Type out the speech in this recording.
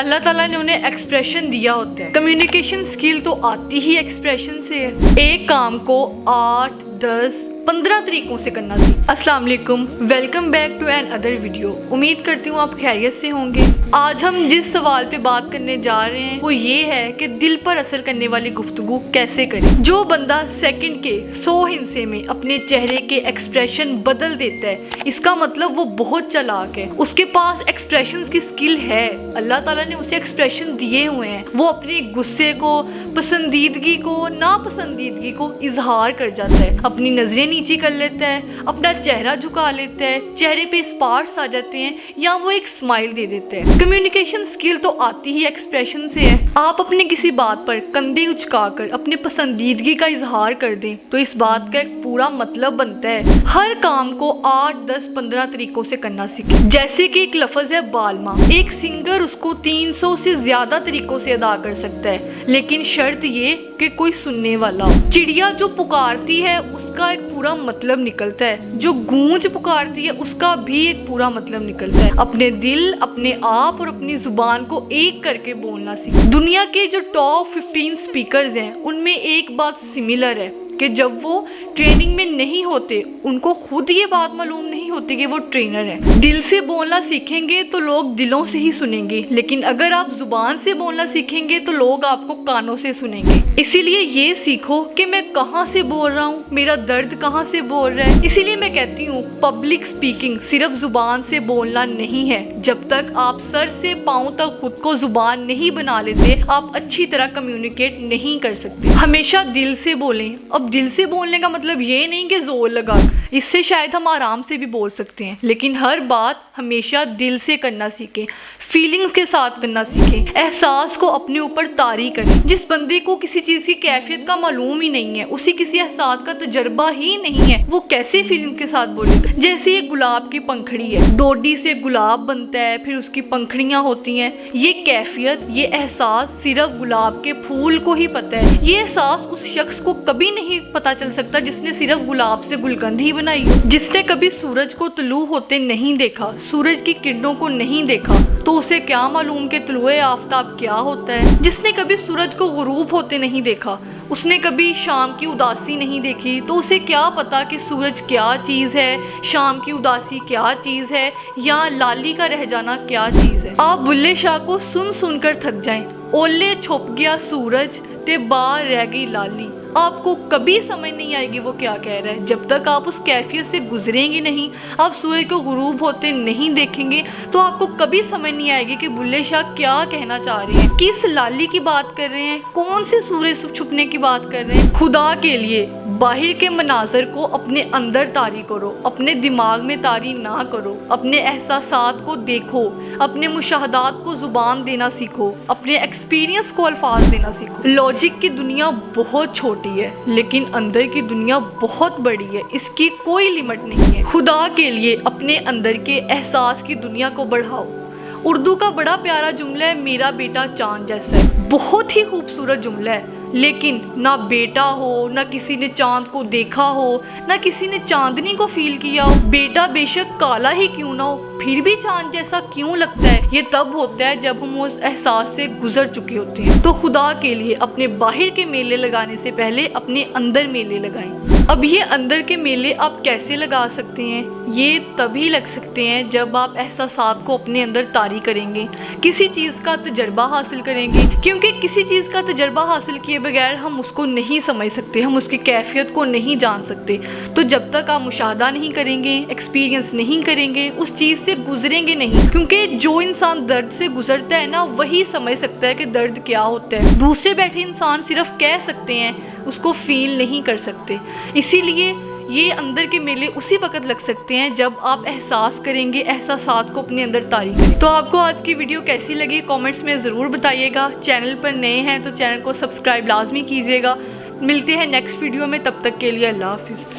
اللہ ताला ने उन्हें एक्सप्रेशन दिया होता है। कम्युनिकेशन स्किल तो आती ही एक्सप्रेशन से है। एक काम को 8, 10, 15 तरीकों से करना चाहिए। अस्सलाम वालेकुम, welcome back to another video. उम्मीद करती हूँ आप खैरियत से होंगे। आज हम जिस सवाल पे बात करने जा रहे हैं वो ये है कि दिल पर असर करने वाली गुफ्तगू कैसे करें। जो बंदा सेकंड के 100 हिस्से में अपने चेहरे के एक्सप्रेशन बदल देता है, इसका मतलब वो बहुत चालाक है, उसके पास एक्सप्रेशंस की स्किल है। अल्लाह ताला ने उसे एक्सप्रेशन दिए हुए हैं। वो अपने गुस्से को, पसंदीदगी को, नापसंदीदगी को इजहार कर जाता है, अपनी नजरें नीचे कर लेता है, अपना चेहरा झुका लेता है, चेहरे पे स्पार्क्स आ जाते हैं या वो एक स्माइल दे देते हैं। कम्युनिकेशन स्किल तो आती ही एक्सप्रेशन से है। आप अपने किसी बात पर कंधे उचकाकर अपने पसंदीदगी का इजहार कर दें तो इस बात का एक पूरा मतलब बनता है। हर काम को 8, 10, 15 तरीकों से करना सीखें। जैसे कि एक लफ्ज है बालमा, एक सिंगर उसको 300 से ज्यादा तरीकों से अदा कर सकता है, लेकिन शर्त ये कि कोई सुनने वाला हो। चिड़िया जो पुकारती है उसका एक पूरा मतलब निकलता है, जो गूंज पुकारती है उसका भी एक पूरा मतलब निकलता है। अपने दिल, अपने आप और अपनी जुबान को एक करके बोलना सीखें। दुनिया के जो टॉप 15 स्पीकर्स हैं उनमें एक बात सिमिलर है कि जब वो ट्रेनिंग में नहीं होते उनको खुद ये बात मालूम नहीं होती कि वो ट्रेनर है। दिल से बोलना सीखेंगे तो लोग दिलों से ही सुनेंगे, लेकिन अगर आप जुबान से बोलना सीखेंगे तो लोग आपको कानों से सुनेंगे। इसीलिए ये सीखो कि मैं कहाँ से बोल रहा हूँ, मेरा दर्द कहाँ से बोल रहा है। इसीलिए मैं कहती हूँ पब्लिक स्पीकिंग सिर्फ जुबान से बोलना नहीं है। जब तक आप सर से पाँव तक खुद को जुबान नहीं बना लेते आप अच्छी तरह कम्युनिकेट नहीं कर सकते। हमेशा दिल से बोलें। अब दिल से बोलने का मतलब ये नहीं कि जोर लगा, इससे शायद हम आराम से भी बोल सकते हैं, लेकिन हर बात हमेशा दिल से करना सीखें, फीलिंग्स के साथ करना सीखें, एहसास को अपने ऊपर तारी करें। जिस बंदे को किसी चीज़ की कैफियत का मालूम ही नहीं है, उसी किसी एहसास का तजर्बा ही नहीं है, वो कैसे फीलिंग के साथ बोलेगा। जैसे ये गुलाब की पंखड़ी है, डोडी से गुलाब बनता है, फिर उसकी पंखड़ियाँ होती हैं। ये कैफियत, ये एहसास सिर्फ गुलाब के फूल को ही पता है। ये एहसास उस शख्स को कभी नहीं पता चल सकता जिसने सिर्फ गुलाब से गुलकंद ही बनाई हो, जिसने कभी सूरज को तुलू होते नहीं देखा, सूरज की किरणों को नहीं देखा, तो उसे क्या मालूम कि तुलुए आफताब क्या होता है। जिसने कभी सूरज को गुरूब होते नहीं देखा, उसने कभी शाम की उदासी नहीं देखी, तो उसे क्या पता कि सूरज क्या चीज़ है, शाम की उदासी क्या चीज़ है, या लाली का रह जाना क्या चीज़ है। आप बुल्ले शाह को सुन सुनकर थक जाएं, ओले छुप गया सूरज ते बाहर रह गई लाली। आपको कभी समझ नहीं आएगी वो क्या कह रहा है जब तक आप उस कैफियत से गुजरेंगे नहीं, आप सूरज को गुरूब होते नहीं देखेंगे, तो आपको कभी समझ नहीं आएगी कि बुल्ले शाह क्या कहना चाह रहे हैं, किस लाली की बात कर रहे हैं, कौन से सूरज छुपने की बात कर रहे हैं। खुदा के लिए बाहर के मनाजर को अपने अंदर तारी करो, अपने दिमाग में तारी ना करो। अपने एहसासात को देखो, अपने मुशाहदात को जुबान देना सीखो, अपने एक्सपीरियंस को अल्फाज देना सीखो। लॉजिक की दुनिया बहुत छोटी है, लेकिन अंदर की दुनिया बहुत बड़ी है, इसकी कोई लिमिट नहीं है। खुदा के लिए अपने अंदर के एहसास की दुनिया को बढ़ाओ। उर्दू का बड़ा प्यारा जुमला है, मेरा बेटा चांद जैसा है। बहुत ही खूबसूरत जुमला है, लेकिन ना बेटा हो, ना किसी ने चांद को देखा हो, ना किसी ने चांदनी को फील किया हो। बेटा बेशक काला ही क्यों ना हो, फिर भी चांद जैसा क्यों लगता है। ये तब होता है जब हम उस एहसास से गुजर चुके होते हैं। तो खुदा के लिए अपने बाहर के मेले लगाने से पहले अपने अंदर मेले लगाएं। अब ये अंदर के मेले आप कैसे लगा सकते हैं? ये तभी लग सकते हैं जब आप एहसासात को अपने अंदर तारी करेंगे, किसी चीज़ का तजर्बा हासिल करेंगे, क्योंकि किसी चीज़ का तजर्बा हासिल किए बगैर हम उसको नहीं समझ सकते, हम उसकी कैफियत को नहीं जान सकते। तो जब तक आप मुशाहदा नहीं करेंगे, एक्सपीरियंस नहीं करेंगे, उस चीज़ से गुजरेंगे नहीं, क्योंकि जो इंसान दर्द से गुजरता है ना, वही समझ सकता है कि दर्द क्या होता है। दूसरे बैठे इंसान सिर्फ कह सकते हैं, उसको फील नहीं कर सकते। इसीलिए ये अंदर के मेले उसी वक्त लग सकते हैं जब आप एहसास करेंगे, एहसासात को अपने अंदर तारी करें। तो आपको आज की वीडियो कैसी लगी कमेंट्स में ज़रूर बताइएगा। चैनल पर नए हैं तो चैनल को सब्सक्राइब लाजमी कीजिएगा। मिलते हैं नेक्स्ट वीडियो में, तब तक के लिए अल्लाह हाफिज़।